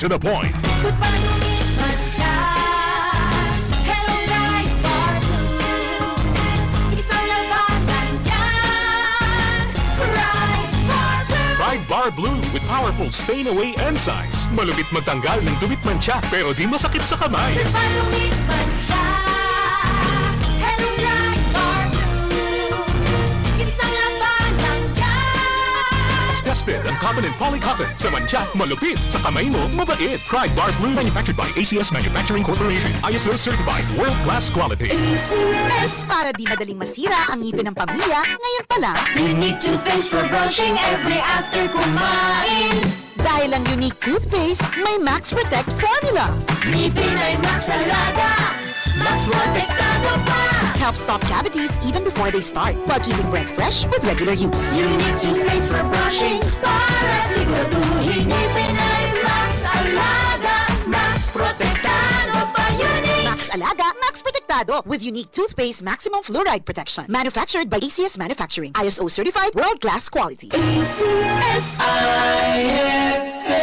to the point. Kung padumit man siya, Hello Bright Bar Blue. Isang labanan yan, Bright Bar Blue. Bright Bar Blue with powerful stain-away enzymes. Malupit magtanggal ng dumit mancha pero di masakit sa kamay. Kung padumit man siya, Hello Bright Bar Blue. Isang labanan yan. As tested ang cotton and polycotton. Sa mancha, malupit. Sa kamay mo, mabait. Try Bar Blue, manufactured by ACS Manufacturing Corporation. ISO certified, world-class quality. ACS. Para di madaling masira ang ngipin ng pamilya, ngayon pa lang. Unique toothpaste for brushing every after kumain. Dahil ang unique toothpaste, may Max Protect formula. Ngipin ay Max Alaga, Max Protektado pa. Helps stop cavities even before they start, while keeping breath fresh with regular use. Unique toothpaste for brushing para siguraduhin ngipin ay Max Alaga, Max Protektado pa. Unique. Max Alaga, Max Protectado with unique toothpaste maximum fluoride protection. Manufactured by ACS Manufacturing. ISO certified, world-class quality. ACS IFM.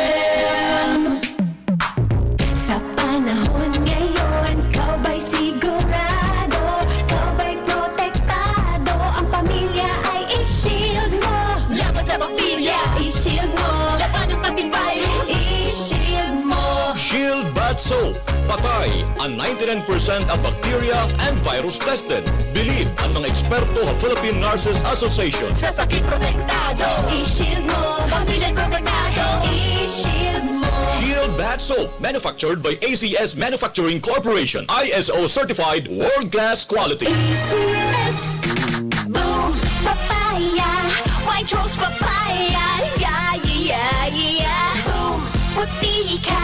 Sa panahon ngayon, ikaw ba'y sigurado? Ikaw ba'y protektado? Ang pamilya ay i-shield mo. Laban sa bakterya, i-shield mo. Laban ng pati virus, i-shield mo. Shield Bath Soap. Patay ang 99% ang bacteria and virus tested. Believe ang mga eksperto sa Philippine Nurses Association. Sa sakit protektado, i-shield mo. Pamilya protektado, i-shield mo. Shield Bath Soap, manufactured by ACS Manufacturing Corporation. ISO certified, world-class quality. ACS. Boom, papaya, white rose papaya, yeah, yeah, yeah. Boom, puti ka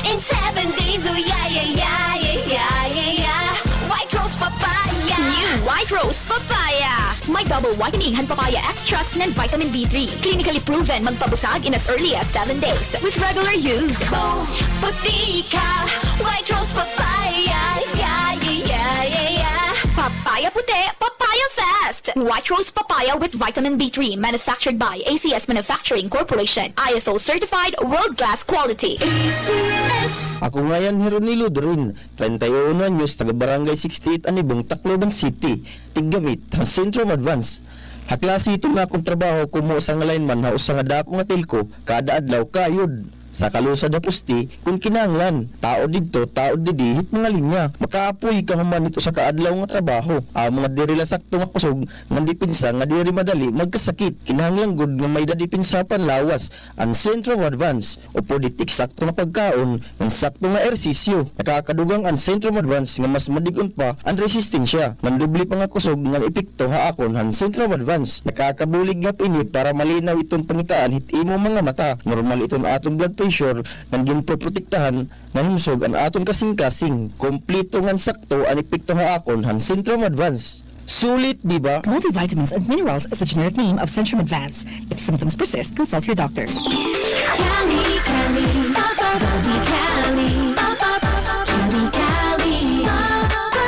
in 7 days, oh yeah, yeah, yeah, yeah, yeah, yeah. White rose papaya. New White Rose Papaya. May double whitening hand papaya extracts and vitamin B3. Clinically proven magpabusag in as early as 7 days with regular use. Boom, puti ka, white rose papaya, yeah, yeah, yeah, yeah, yeah. Papaya puti, papaya fast. White Rose Papaya with vitamin B3 manufactured by ACS Manufacturing Corporation. ISO certified, world-class quality. ACS. Ako nga yan, Hironilo Dorin, 31 anyos, taga Barangay 68 Anibong, Tacloban City, tiggamit, ang Centrum Advance. Haklasi ito nga akong trabaho kumo sa nga lineman na usa nga dako nga telco, kada adlaw kayod. Sa kalusad na pusti, kung kinanglan, tao dito, tao didi, hit mga linya. Makaapoy ka human ito sa kaadlaw nga trabaho. Ang mga diri la sakto nga kusog, nga dipinsa, nga diri madali, magkasakit. Kinahanglan gud nga may dadipinsa panlawas. Ang Centrum Advance, o politik sakto nga pagkaon, ang sakto nga ersisyo. Nakakadugang ang Centrum Advance nga mas madigon pa ang resistensya. Mandubli pa nga kusog nga epekto haakon ang Centrum Advance. Nakakabulig nga pinit para malinaw itong pangitaan hit imo mga mata. Normal itong atong blood pressure nang ginpoprotektahan na himsog ang aton kasing-kasing. Kompleto ngan sakto ang epekto haakon han Centrum Advance. Sulit, di ba? Multivitamins and minerals is a generic name of Centrum Advance. If symptoms persist, consult your doctor. Cali, Cali, Papa, Bobby, Cali, Papa, Cali, Cali, Papa,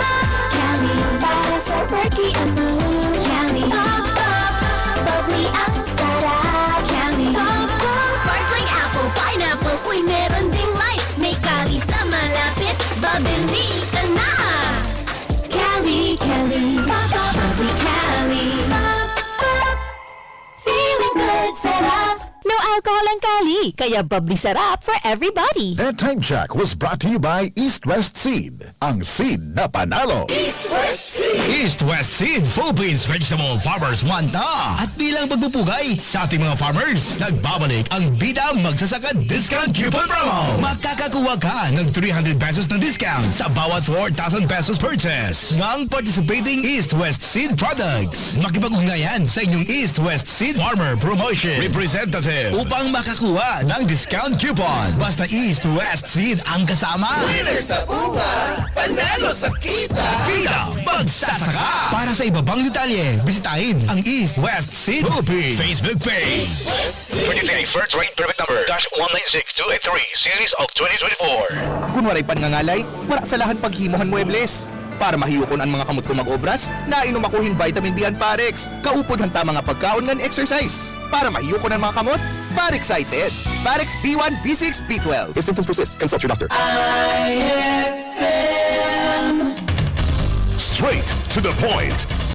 Cali, para sa perky ano, Cali, Papa, bubbly ang sarap, Cali, Papa, sparkling apple, pineapple, uy, meron ding light, may Cali sa malapit, babili ka na. Cali, Cali, Papa, bubbly Cali, Papa, feeling good, sarap. No alcohol ang Cali, kaya bubbly sarap for everybody. That time check was brought to you by East West Seed, ang seed na panalo. East West Seed. East West Seed, Philippines Vegetable Farmers Month na. At bilang pagpupugay sa ating mga farmers, nagbabalik ang Bida Magsasaka Discount Coupon Promo. Makakakuha ka ng 300 pesos na discount sa bawat 4,000 pesos purchase ng participating East West Seed products. Makipag-ugnayan sa inyong East West Seed Farmer Promotion Representative upang makakuha ng discount coupon. Basta East West Seed ang kasama. Winner sa bunga, panalo sa kita. Bida Magsasaka. Para sa iba pang detalye, bisitahin ang East West Seed Philippines Facebook page. Pwede first rate permit number -196283 series of 2024. Kunwaray pangangalay, wala sa lahan paghimuhan muebles. Para mahiyukon ang mga kamot ko mag-obras, nainom akuhin vitamin D and Parex. Kaupod hanta mga pagkaon ngan exercise. Para mahiyukon ang mga kamot, Excited. Parex B1, B6, B12. If symptoms persist, consult your doctor. Straight to the point.